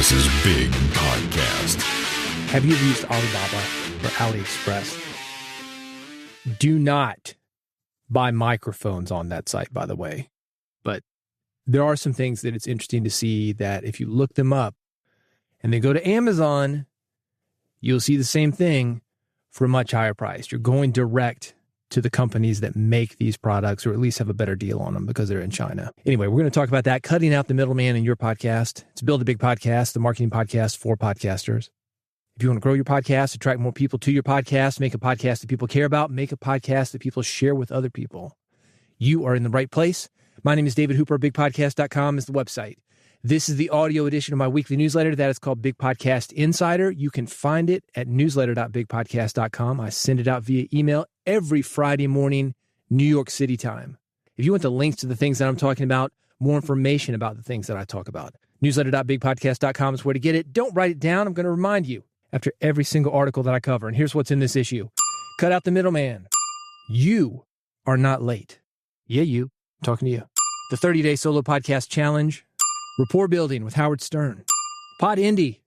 This is Big Podcast. Have you ever used Alibaba or AliExpress? Do not buy microphones on that site, by the way. But there are some things that it's interesting to see that if you look them up and then go to Amazon, you'll see the same thing for a much higher price. You're going direct to the companies that make these products, or at least have a better deal on them because they're in China. Anyway, we're going to talk about that, cutting out the middleman in your podcast. It's Build a Big Podcast, the marketing podcast for podcasters. If you want to grow your podcast, attract more people to your podcast, make a podcast that people care about, make a podcast that people share with other people, you are in the right place. My name is David Hooper. BigPodcast.com is the website. This is the audio edition of my weekly newsletter that is called Big Podcast Insider. You can find it at newsletter.bigpodcast.com. I send it out via email every Friday morning, New York City time. If you want the links to the things that I'm talking about, more information about the things that I talk about, newsletter.bigpodcast.com is where to get it. Don't write it down. I'm going to remind you after every single article that I cover. And here's what's in this issue. Cut out the middleman. You are not late. Yeah, you. I'm talking to you. The 30-day solo podcast challenge. Rapport building with Howard Stern. Pod Indy.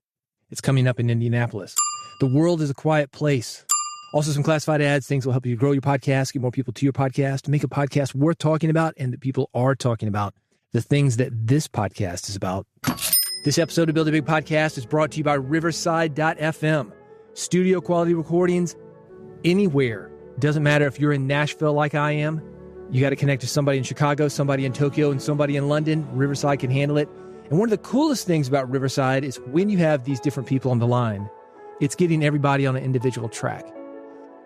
It's coming up in Indianapolis. The world is a quiet place. Also some classified ads, things will help you grow your podcast, get more people to your podcast, make a podcast worth talking about and that people are talking about. The things that this podcast is about. This episode of Build a Big Podcast is brought to you by Riverside.fm. Studio quality recordings anywhere. Doesn't matter if you're in Nashville like I am. You got to connect to somebody in Chicago, somebody in Tokyo, and somebody in London. Riverside can handle it. And one of the coolest things about Riverside is when you have these different people on the line, it's getting everybody on an individual track.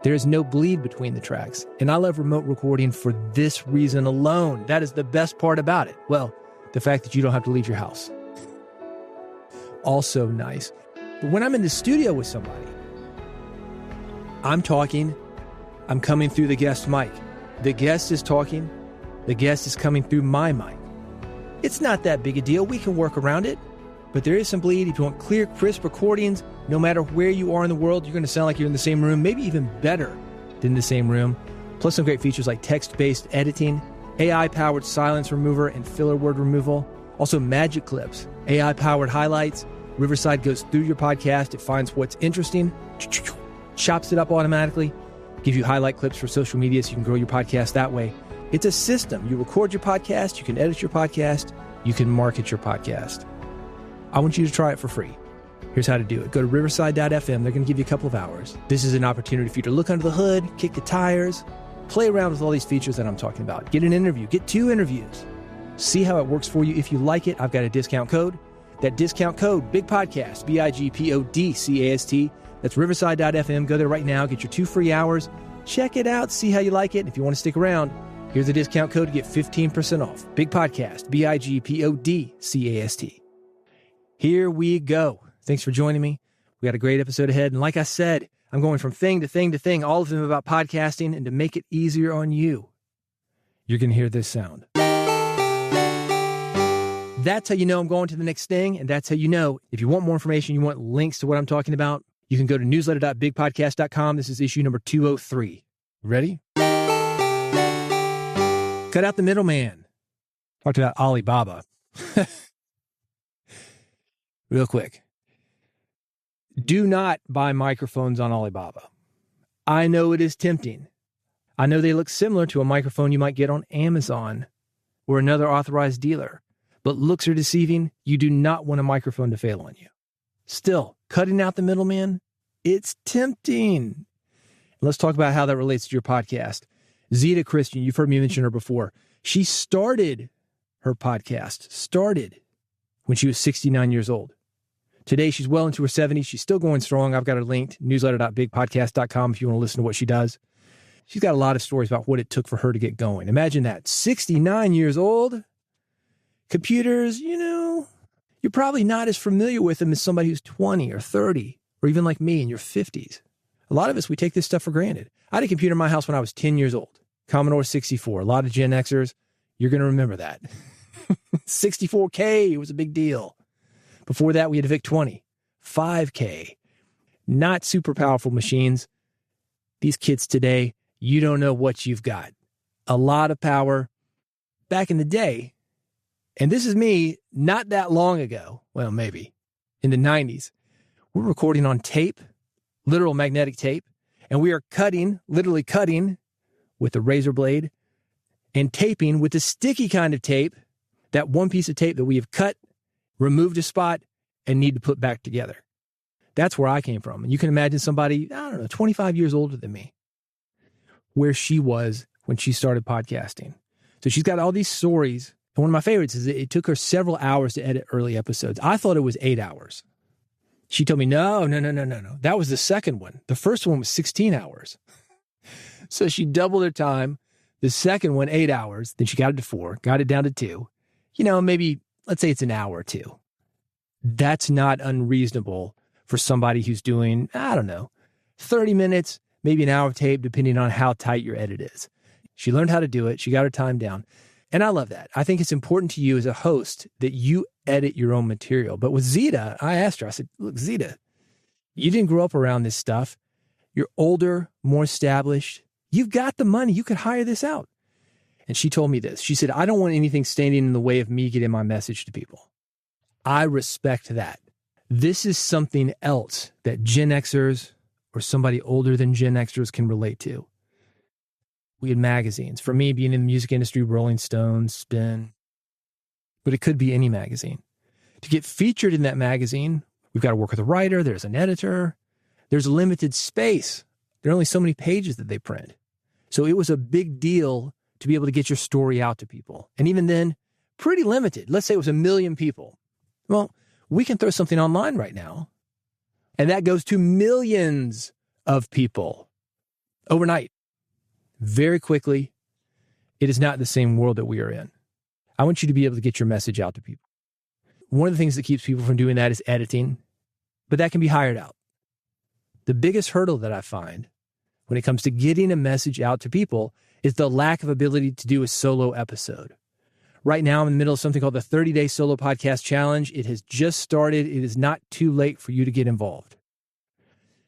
There is no bleed between the tracks. And I love remote recording for this reason alone. That is the best part about it. Well, the fact that you don't have to leave your house. Also nice. But when I'm in the studio with somebody, I'm talking, I'm coming through the guest mic. The guest is talking, the guest is coming through my mic. It's not that big a deal. We can work around it, but there is some bleed. If you want clear, crisp recordings, no matter where you are in the world, you're going to sound like you're in the same room, maybe even better than the same room. Plus some great features like text-based editing, AI-powered silence remover and filler word removal. Also magic clips, AI-powered highlights. Riverside goes through your podcast. It finds what's interesting, chops it up automatically, gives you highlight clips for social media so you can grow your podcast that way. It's a system. You record your podcast, you can edit your podcast, you can market your podcast. I want you to try it for free. Here's how to do it. Go to riverside.fm. They're going to give you a couple of hours. This is an opportunity for you to look under the hood, kick the tires, play around with all these features that I'm talking about. Get an interview. Get 2 interviews. See how it works for you. If you like it, I've got a discount code. That discount code, Big Podcast, BIGPODCAST. That's riverside.fm. Go there right now. Get your 2 free hours. Check it out. See how you like it. And if you want to stick around, here's a discount code to get 15% off. Big Podcast, BIGPODCAST. Here we go. Thanks for joining me. We got a great episode ahead. And like I said, I'm going from thing to thing to thing, all of them about podcasting. And to make it easier on you, you're going to hear this sound. That's how you know I'm going to the next thing. And that's how you know if you want more information, you want links to what I'm talking about, you can go to newsletter.bigpodcast.com. This is issue number 203. Ready? Cut out the middleman. Talked about Alibaba. Real quick. Do not buy microphones on Alibaba. I know it is tempting. I know they look similar to a microphone you might get on Amazon or another authorized dealer. But looks are deceiving. You do not want a microphone to fail on you. Still, cutting out the middleman, it's tempting. Let's talk about how that relates to your podcast. Zeta Christian, you've heard me mention her before. She started her podcast, when she was 69 years old. Today, she's well into her 70s. She's still going strong. I've got her linked, newsletter.bigpodcast.com if you want to listen to what she does. She's got a lot of stories about what it took for her to get going. Imagine that, 69 years old. Computers, you're probably not as familiar with them as somebody who's 20 or 30, or even like me in your 50s. A lot of us, we take this stuff for granted. I had a computer in my house when I was 10 years old. Commodore 64. A lot of Gen Xers, you're going to remember that. 64K was a big deal. Before that, we had a VIC-20. 5K. Not super powerful machines. These kids today, you don't know what you've got. A lot of power. Back in the day, and this is me not that long ago, well, maybe in the 90s. We're recording on tape, literal magnetic tape, and we are literally cutting with a razor blade and taping with the sticky kind of tape, that one piece of tape that we have cut, removed a spot, and need to put back together. That's where I came from. And you can imagine somebody, 25 years older than me, where she was when she started podcasting. So she's got all these stories. And one of my favorites is it took her several hours to edit early episodes. I thought it was 8 hours. She told me, no. That was the second one. The first one was 16 hours. So she doubled her time. The second one, 8 hours. Then she got it to 4, got it down to 2. Maybe, let's say it's an hour or 2. That's not unreasonable for somebody who's doing, 30 minutes, maybe an hour of tape, depending on how tight your edit is. She learned how to do it. She got her time down. And I love that. I think it's important to you as a host that you edit your own material. But with Zita, I asked her, I said, look, Zita, you didn't grow up around this stuff. You're older, more established. You've got the money. You could hire this out. And she told me this. She said, I don't want anything standing in the way of me getting my message to people. I respect that. This is something else that Gen Xers or somebody older than Gen Xers can relate to. We had magazines. For me, being in the music industry, Rolling Stone, Spin, but it could be any magazine. To get featured in that magazine, we've got to work with a writer. There's an editor. There's limited space. There are only so many pages that they print. So it was a big deal to be able to get your story out to people. And even then, pretty limited. Let's say it was 1 million people. Well, we can throw something online right now, and that goes to millions of people overnight. Very quickly. It is not the same world that we are in. I want you to be able to get your message out to people. One of the things that keeps people from doing that is editing, but that can be hired out. The biggest hurdle that I find when it comes to getting a message out to people is the lack of ability to do a solo episode. Right now, I'm in the middle of something called the 30-Day Solo Podcast Challenge. It has just started. It is not too late for you to get involved.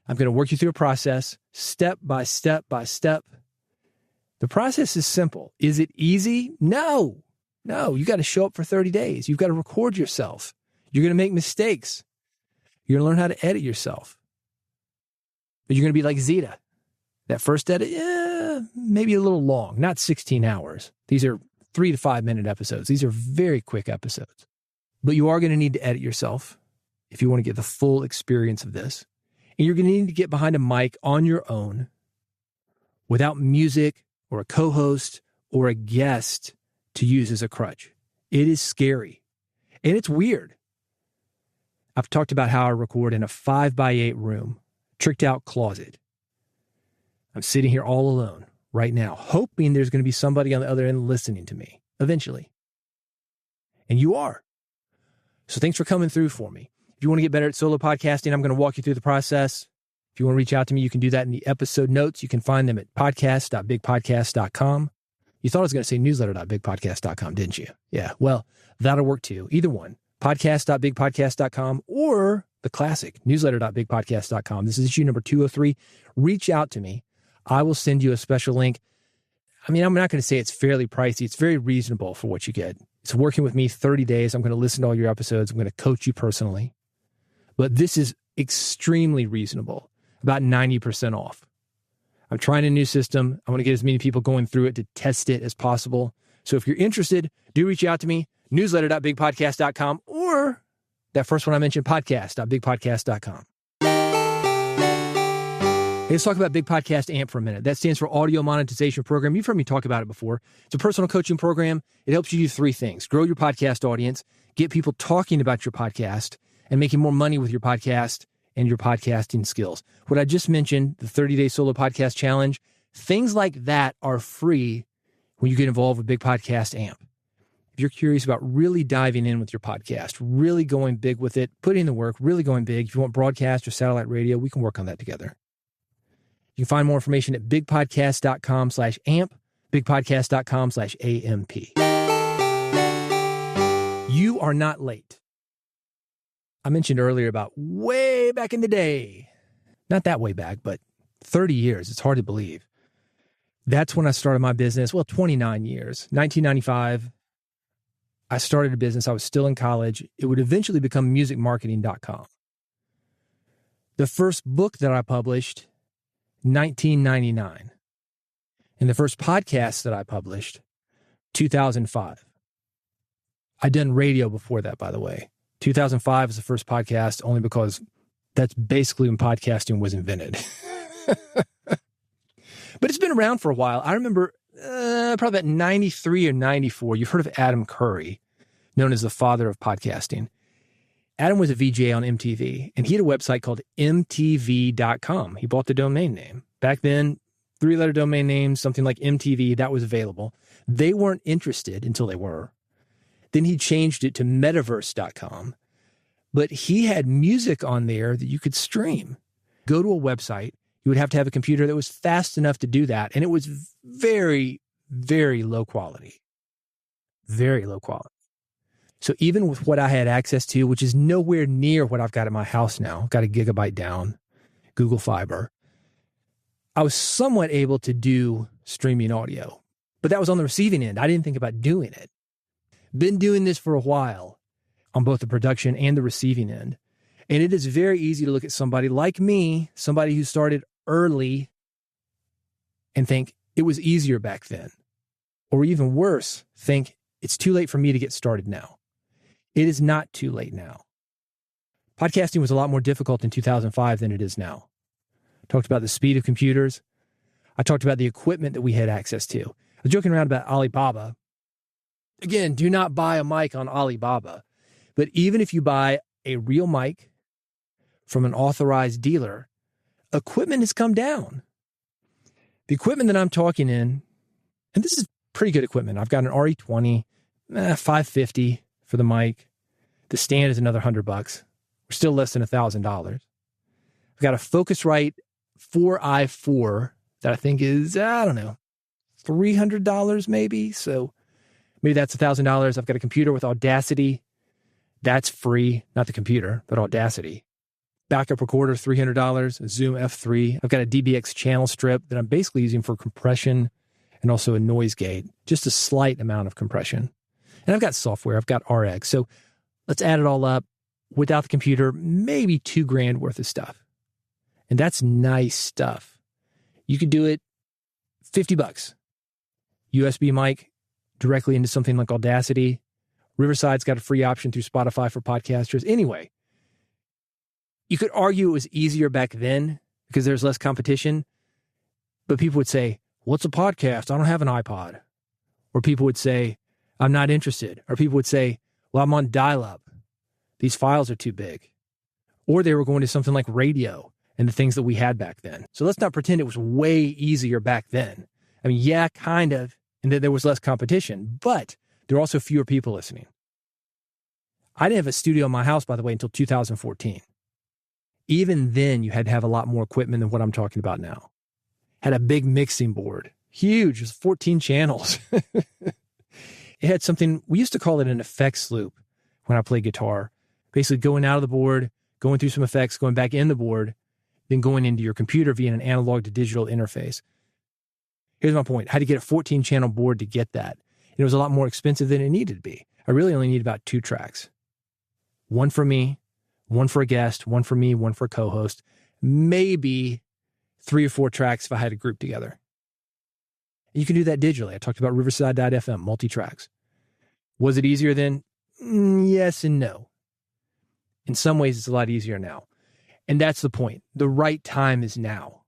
I'm going to work you through a process, step by step by step. The process is simple. Is it easy? No. You got to show up for 30 days. You've got to record yourself. You're going to make mistakes. You're going to learn how to edit yourself. But you're going to be like Zita. That first edit, maybe a little long, not 16 hours. These are 3 to 5 minute episodes. These are very quick episodes. But you are going to need to edit yourself if you want to get the full experience of this. And you're going to need to get behind a mic on your own without music or a co-host or a guest to use as a crutch. It is scary. And it's weird. I've talked about how I record in a 5x8 room, tricked out closet. I'm sitting here all alone right now, hoping there's going to be somebody on the other end listening to me eventually. And you are. So thanks for coming through for me. If you want to get better at solo podcasting, I'm going to walk you through the process. If you want to reach out to me, you can do that in the episode notes. You can find them at podcast.bigpodcast.com. You thought I was going to say newsletter.bigpodcast.com, didn't you? Yeah, well, that'll work too. Either one, podcast.bigpodcast.com or the classic, newsletter.bigpodcast.com. This is issue number 203. Reach out to me. I will send you a special link. I mean, I'm not going to say it's fairly pricey. It's very reasonable for what you get. It's working with me 30 days. I'm going to listen to all your episodes. I'm going to coach you personally. But this is extremely reasonable, about 90% off. I'm trying a new system. I want to get as many people going through it to test it as possible. So if you're interested, do reach out to me, newsletter.bigpodcast.com, or that first one I mentioned, podcast.bigpodcast.com. Hey, let's talk about Big Podcast AMP for a minute. That stands for Audio Monetization Program. You've heard me talk about it before. It's a personal coaching program. It helps you do 3 things: grow your podcast audience, get people talking about your podcast, and making more money with your podcast and your podcasting skills. What I just mentioned, the 30-Day Solo Podcast Challenge, things like that are free when you get involved with Big Podcast AMP. If you're curious about really diving in with your podcast, really going big with it, putting in the work, really going big, if you want broadcast or satellite radio, we can work on that together. You can find more information at bigpodcast.com/amp, bigpodcast.com/AMP. You are not late. I mentioned earlier about way back in the day. Not that way back, but 30 years. It's hard to believe. That's when I started my business. Well, 29 years. 1995. I started a business. I was still in college. It would eventually become musicmarketing.com. The first book that I published, 1999. And the first podcast that I published, 2005. I'd done radio before that, by the way. 2005 was the first podcast, only because that's basically when podcasting was invented. But it's been around for a while. I remember probably about 93 or 94. You've heard of Adam Curry, known as the father of podcasting. Adam was a VJ on MTV, and he had a website called mtv.com. He bought the domain name. Back then, 3-letter domain names, something like MTV, that was available. They weren't interested until they were. Then he changed it to metaverse.com. But he had music on there that you could stream. Go to a website. You would have to have a computer that was fast enough to do that. And it was very, very low quality. Very low quality. So even with what I had access to, which is nowhere near what I've got at my house now, got a gigabyte down, Google Fiber, I was somewhat able to do streaming audio. But that was on the receiving end. I didn't think about doing it. Been doing this for a while on both the production and the receiving end. And it is very easy to look at somebody like me, somebody who started early, and think it was easier back then. Or even worse, think it's too late for me to get started now. It is not too late now. Podcasting was a lot more difficult in 2005 than it is now. I talked about the speed of computers. I talked about the equipment that we had access to. I was joking around about Alibaba. Again, do not buy a mic on Alibaba. But even if you buy a real mic from an authorized dealer, equipment has come down. The equipment that I'm talking in, and this is pretty good equipment. I've got an RE20, $550 for the mic. The stand is another $100. We're still less than $1,000. I've got a Focusrite 4i4 that I think is, $300 maybe. So maybe that's $1,000. I've got a computer with Audacity. That's free. Not the computer, but Audacity. Backup recorder, $300. A Zoom F3. I've got a DBX channel strip that I'm basically using for compression and also a noise gate. Just a slight amount of compression. And I've got software. I've got RX. So let's add it all up. Without the computer, maybe $2,000 worth of stuff. And that's nice stuff. You could do it $50. USB mic directly into something like Audacity. Riverside's got a free option through Spotify for podcasters. Anyway, you could argue it was easier back then because there's less competition. But people would say, what's a podcast? I don't have an iPod. Or people would say, I'm not interested. Or people would say, well, I'm on dial-up. These files are too big. Or they were going to something like radio and the things that we had back then. So let's not pretend it was way easier back then. I mean, yeah, kind of, and that there was less competition, but there were also fewer people listening. I didn't have a studio in my house, by the way, until 2014. Even then, you had to have a lot more equipment than what I'm talking about now. Had a big mixing board, huge, it was 14 channels. It had something, we used to call it an effects loop when I played guitar. Basically going out of the board, going through some effects, going back in the board, then going into your computer via an analog to digital interface. Here's my point. I had to get a 14-channel board to get that. And it was a lot more expensive than it needed to be. I really only need about 2 tracks. One for me, one for a guest, one for me, one for a co-host. Maybe 3 or 4 tracks if I had a group together. You can do that digitally. I talked about Riverside.fm, multi-tracks. Was it easier then? Yes and no. In some ways, it's a lot easier now. And that's the point. The right time is now.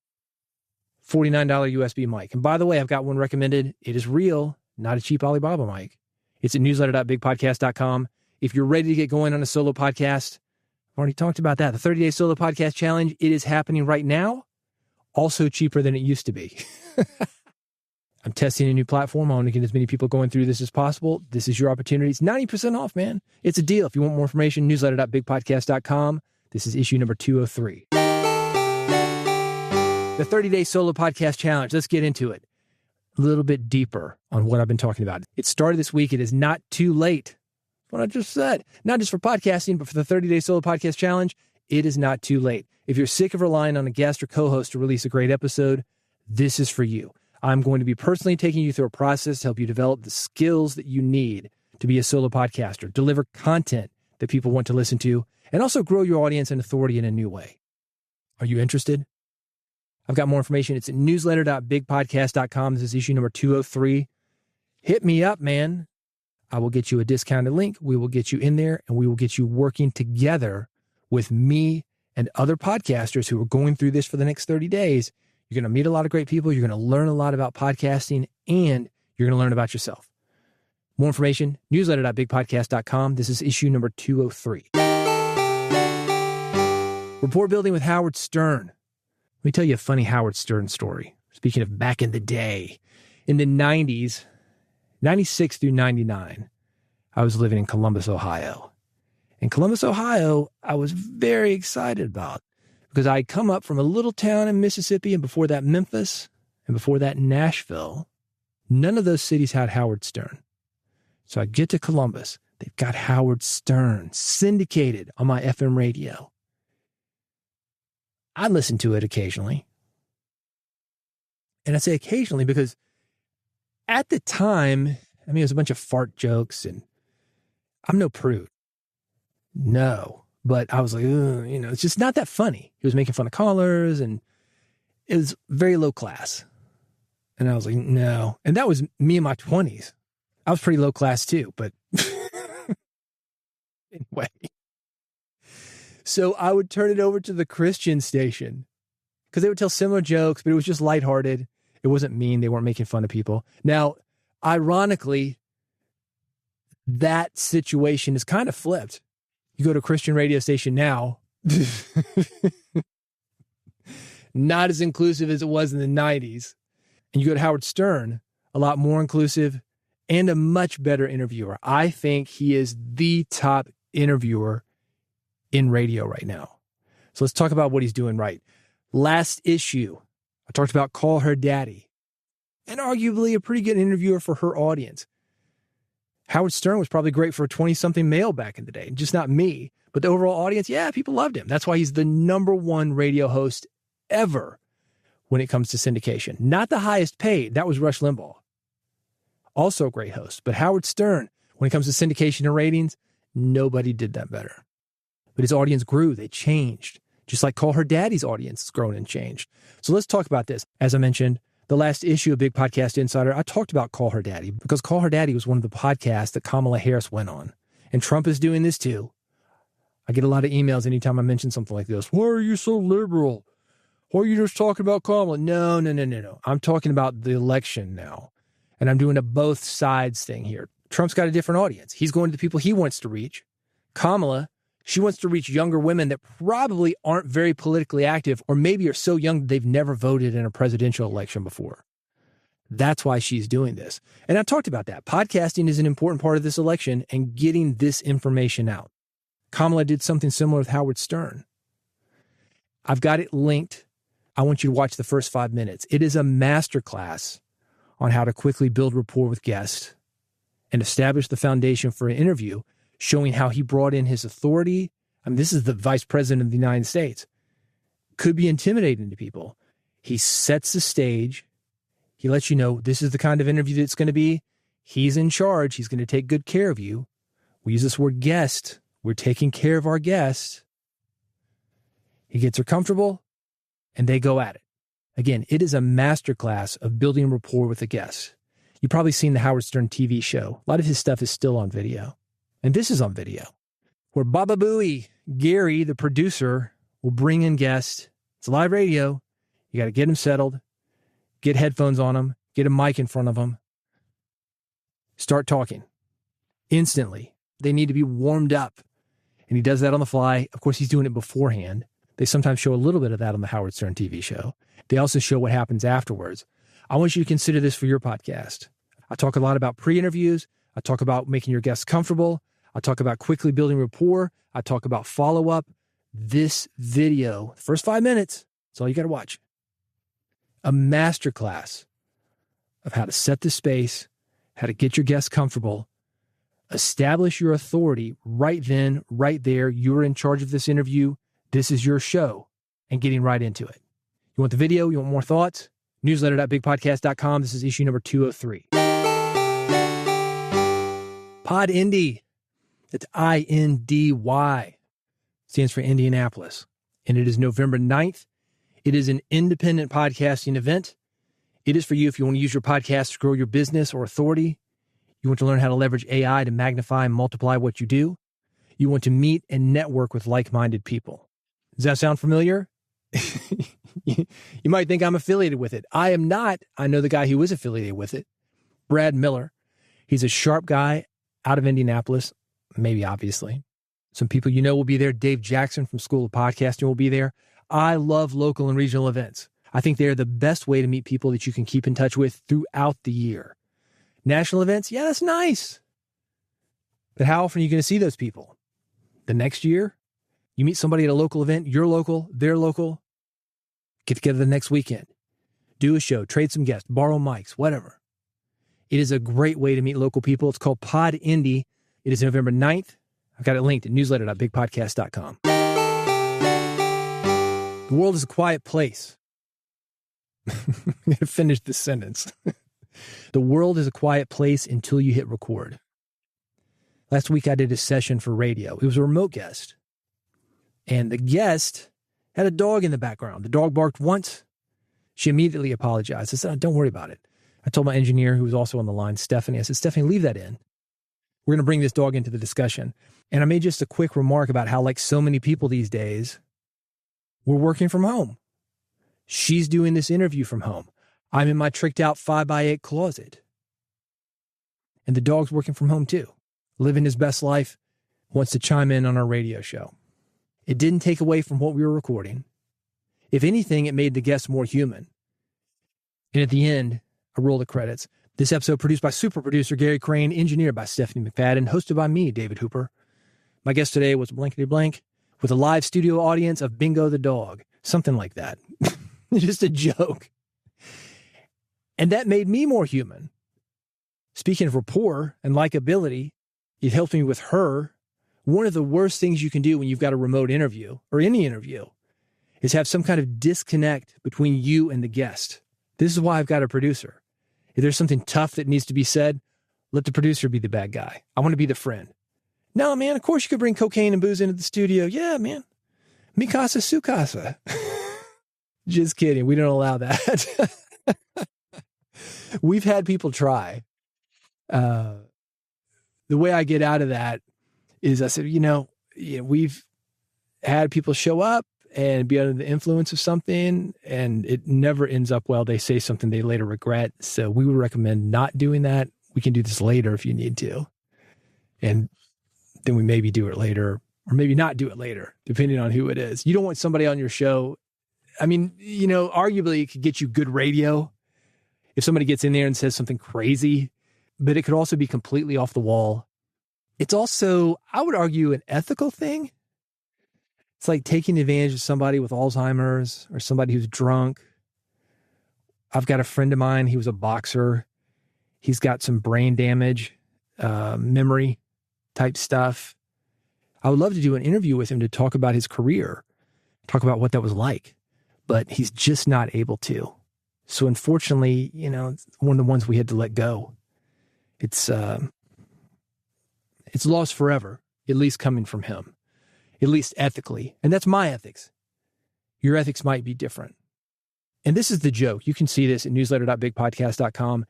$49 USB mic. And by the way, I've got one recommended. It is real, not a cheap Alibaba mic. It's at newsletter.bigpodcast.com. If you're ready to get going on a solo podcast, I've already talked about that. The 30-day solo podcast challenge, it is happening right now. Also cheaper than it used to be. I'm testing a new platform. I want to get as many people going through this as possible. This is your opportunity. It's 90% off, man. It's a deal. If you want more information, newsletter.bigpodcast.com. This is issue number 203. The 30-day solo podcast challenge. Let's get into it. A little bit deeper on what I've been talking about. It started this week. It is not too late. What I just said. Not just for podcasting, but for the 30-day solo podcast challenge. It is not too late. If you're sick of relying on a guest or co-host to release a great episode, this is for you. I'm going to be personally taking you through a process to help you develop the skills that you need to be a solo podcaster, deliver content that people want to listen to, and also grow your audience and authority in a new way. Are you interested? I've got more information. It's at newsletter.bigpodcast.com. This is issue number 203. Hit me up, man. I will get you a discounted link. We will get you in there, and we will get you working together with me and other podcasters who are going through this for the next 30 days. You're going to meet a lot of great people. You're going to learn a lot about podcasting, and you're going to learn about yourself. More information, newsletter.bigpodcast.com. This is issue number 203. Rapport building with Howard Stern. Let me tell you a funny Howard Stern story. Speaking of back in the day, in the 90s, 96 through 99, I was living in Columbus, Ohio. In Columbus, Ohio, I was very excited about because I had come up from a little town in Mississippi, and before that Memphis, and before that Nashville. None of those cities had Howard Stern. So I get to Columbus. They've got Howard Stern syndicated on my FM radio. I listen to it occasionally. And I say occasionally because at the time, I mean, it was a bunch of fart jokes, and I'm no prude. No. But I was like, it's just not that funny. He was making fun of callers, and it was very low class. And I was like, no. And that was me in my 20s. I was pretty low class too, but anyway. So I would turn it over to the Christian station because they would tell similar jokes, but it was just lighthearted. It wasn't mean. They weren't making fun of people. Now, ironically, that situation is kind of flipped. You go to a Christian radio station now, not as inclusive as it was in the 90s. And you go to Howard Stern, a lot more inclusive and a much better interviewer. I think he is the top interviewer in radio right now. So let's talk about what he's doing right. Last issue, I talked about Call Her Daddy, and arguably a pretty good interviewer for her audience. Howard Stern was probably great for a 20-something male back in the day, just not me. But the overall audience, yeah, people loved him. That's why he's the number one radio host ever when it comes to syndication. Not the highest paid. That was Rush Limbaugh. Also a great host. But Howard Stern, when it comes to syndication and ratings, nobody did that better. But his audience grew. They changed. Just like Call Her Daddy's audience has grown and changed. So let's talk about this. As I mentioned, the last issue of Big Podcast Insider, I talked about Call Her Daddy because Call Her Daddy was one of the podcasts that Kamala Harris went on. And Trump is doing this too. I get a lot of emails anytime I mention something like this. Why are you so liberal? Why are you just talking about Kamala? No. I'm talking about the election now. And I'm doing a both sides thing here. Trump's got a different audience. He's going to the people he wants to reach. Kamala, she wants to reach younger women that probably aren't very politically active or maybe are so young that they've never voted in a presidential election before. That's why she's doing this. And I talked about that. Podcasting is an important part of this election and getting this information out. Kamala did something similar with Howard Stern. I've got it linked. I want you to watch the first 5 minutes. It is a masterclass on how to quickly build rapport with guests and establish the foundation for an interview, showing how he brought in his authority. I mean, this is the vice president of the United States. Could be intimidating to people. He sets the stage. He lets you know this is the kind of interview that it's going to be. He's in charge. He's going to take good care of you. We use this word guest. We're taking care of our guest. He gets her comfortable, and they go at it. Again, it is a masterclass of building rapport with a guest. You've probably seen the Howard Stern TV show. A lot of his stuff is still on video. And this is on video, where Baba Booey, Gary, the producer, will bring in guests. It's live radio. You got to get them settled, get headphones on them, get a mic in front of them, start talking instantly. They need to be warmed up. And he does that on the fly. Of course, he's doing it beforehand. They sometimes show a little bit of that on the Howard Stern TV show. They also show what happens afterwards. I want you to consider this for your podcast. I talk a lot about pre-interviews. I talk about making your guests comfortable. I talk about quickly building rapport. I talk about follow-up. This video, the first 5 minutes, that's all you got to watch. A masterclass of how to set the space, how to get your guests comfortable, establish your authority right then, right there. You're in charge of this interview. This is your show, and getting right into it. You want the video? You want more thoughts? Newsletter.bigpodcast.com. This is issue number 203. Pod Indy. It's INDY. Stands for Indianapolis. And it is November 9th. It is an independent podcasting event. It is for you if you want to use your podcast to grow your business or authority. You want to learn how to leverage AI to magnify and multiply what you do. You want to meet and network with like-minded people. Does that sound familiar? You might think I'm affiliated with it. I am not. I know the guy who is affiliated with it, Brad Miller. He's a sharp guy out of Indianapolis, maybe obviously. Some people you know will be there. Dave Jackson from School of Podcasting will be there. I love local and regional events. I think they're the best way to meet people that you can keep in touch with throughout the year. National events, yeah, that's nice. But how often are you going to see those people? The next year? You meet somebody at a local event, you're local, they're local. Get together the next weekend. Do a show, trade some guests, borrow mics, whatever. It is a great way to meet local people. It's called Pod Indy. It is November 9th. I've got it linked at newsletter.bigpodcast.com. The world is a quiet place. I'm going to finish this sentence. The world is a quiet place until you hit record. Last week I did a session for radio. It was a remote guest. And the guest had a dog in the background. The dog barked once. She immediately apologized. I said, don't worry about it. I told my engineer, who was also on the line, Stephanie, I said, Stephanie, leave that in. We're going to bring this dog into the discussion. And I made just a quick remark about how, like so many people these days, we're working from home. She's doing this interview from home. I'm in my tricked out 5x8 closet. And the dog's working from home too, living his best life, wants to chime in on our radio show. It didn't take away from what we were recording. If anything, it made the guest more human. And at the end, I roll the credits. This episode produced by super producer Gary Crane, engineered by Stephanie McFadden, hosted by me, David Hooper. My guest today was blankety blank with a live studio audience of Bingo the dog. Something like that. Just a joke. And that made me more human. Speaking of rapport and likability, it helped me with her. One of the worst things you can do when you've got a remote interview or any interview is have some kind of disconnect between you and the guest. This is why I've got a producer. If there's something tough that needs to be said, let the producer be the bad guy. I want to be the friend. No, man, of course you could bring cocaine and booze into the studio. Yeah, man. Mi casa, su casa. Just kidding. We don't allow that. We've had people try. The way I get out of that is I said, we've had people show up and be under the influence of something, and it never ends up well. They say something they later regret. So we would recommend not doing that. We can do this later if you need to. And then we maybe do it later or maybe not do it later, depending on who it is. You don't want somebody on your show. I mean, arguably it could get you good radio if somebody gets in there and says something crazy, but it could also be completely off the wall. It's also, I would argue, an ethical thing. It's like taking advantage of somebody with Alzheimer's or somebody who's drunk. I've got a friend of mine. He was a boxer. He's got some brain damage, memory type stuff. I would love to do an interview with him to talk about his career, talk about what that was like, but he's just not able to. So unfortunately, it's one of the ones we had to let go. It's lost forever, at least coming from him, at least ethically. And that's my ethics. Your ethics might be different. And this is the joke. You can see this at newsletter.bigpodcast.com.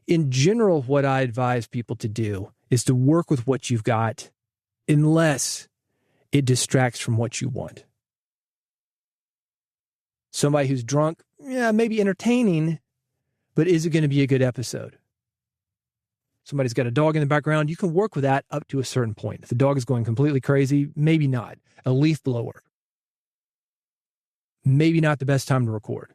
In general, what I advise people to do is to work with what you've got unless it distracts from what you want. Somebody who's drunk, maybe entertaining, but is it going to be a good episode? Somebody's got a dog in the background. You can work with that up to a certain point. If the dog is going completely crazy, maybe not. A leaf blower. Maybe not the best time to record.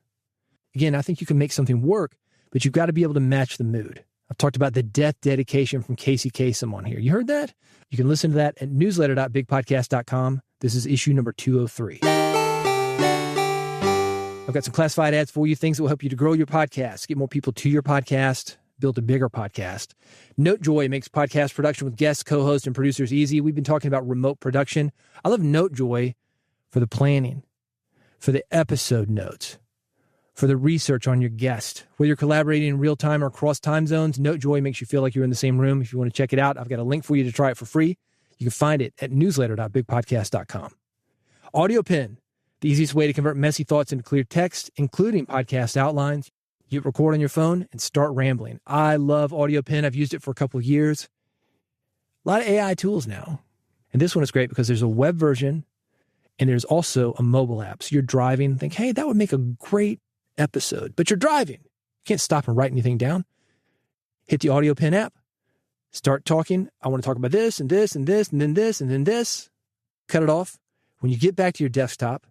Again, I think you can make something work, but you've got to be able to match the mood. I've talked about the death dedication from Casey Kasem on here. You heard that? You can listen to that at newsletter.bigpodcast.com. This is issue number 203. I've got some classified ads for you, things that will help you to grow your podcast, get more people to your podcast, build a bigger podcast. NoteJoy makes podcast production with guests, co-hosts, and producers easy. We've been talking about remote production. I love NoteJoy for the planning, for the episode notes, for the research on your guest. Whether you're collaborating in real time or across time zones, NoteJoy makes you feel like you're in the same room. If you want to check it out, I've got a link for you to try it for free. You can find it at newsletter.bigpodcast.com. AudioPen, the easiest way to convert messy thoughts into clear text, including podcast outlines. You hit record on your phone and start rambling. I love AudioPen. I've used it for a couple of years. A lot of AI tools now. And this one is great because there's a web version and there's also a mobile app. So you're driving, think, hey, that would make a great episode. But you're driving. You can't stop and write anything down. Hit the AudioPen app. Start talking. I want to talk about this and this and this and then this and then this. Cut it off. When you get back to your desktop,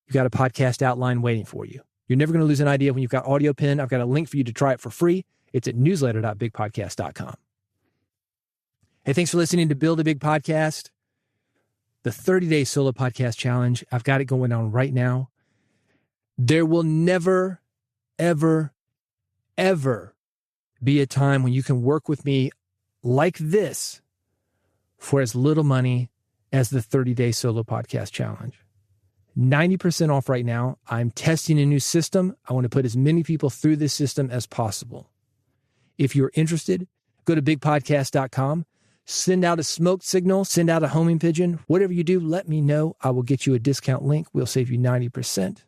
you've got a podcast outline waiting for you. You're never going to lose an idea when you've got AudioPen. I've got a link for you to try it for free. It's at newsletter.bigpodcast.com. Hey, thanks for listening to Build a Big Podcast, the 30-day solo podcast challenge. I've got it going on right now. There will never, ever, ever be a time when you can work with me like this for as little money as the 30-day solo podcast challenge. 90% off right now. I'm testing a new system. I want to put as many people through this system as possible. If you're interested, go to bigpodcast.com. Send out a smoke signal, send out a homing pigeon. Whatever you do, let me know. I will get you a discount link. We'll save you 90%.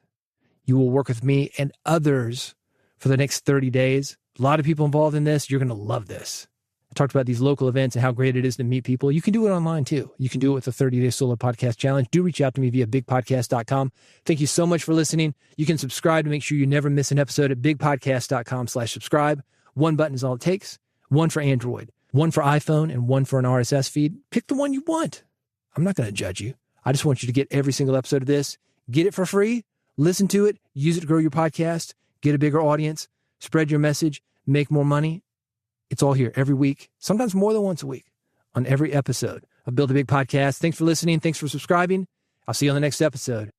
You will work with me and others for the next 30 days. A lot of people involved in this. You're going to love this. I talked about these local events and how great it is to meet people. You can do it online too. You can do it with the 30-day solo podcast challenge. Do reach out to me via bigpodcast.com. Thank you so much for listening. You can subscribe to make sure you never miss an episode at bigpodcast.com/subscribe. One button is all it takes. One for Android, one for iPhone, and one for an RSS feed. Pick the one you want. I'm not going to judge you. I just want you to get every single episode of this. Get it for free. Listen to it. Use it to grow your podcast. Get a bigger audience. Spread your message. Make more money. It's all here every week, sometimes more than once a week, on every episode of Build a Big Podcast. Thanks for listening. Thanks for subscribing. I'll see you on the next episode.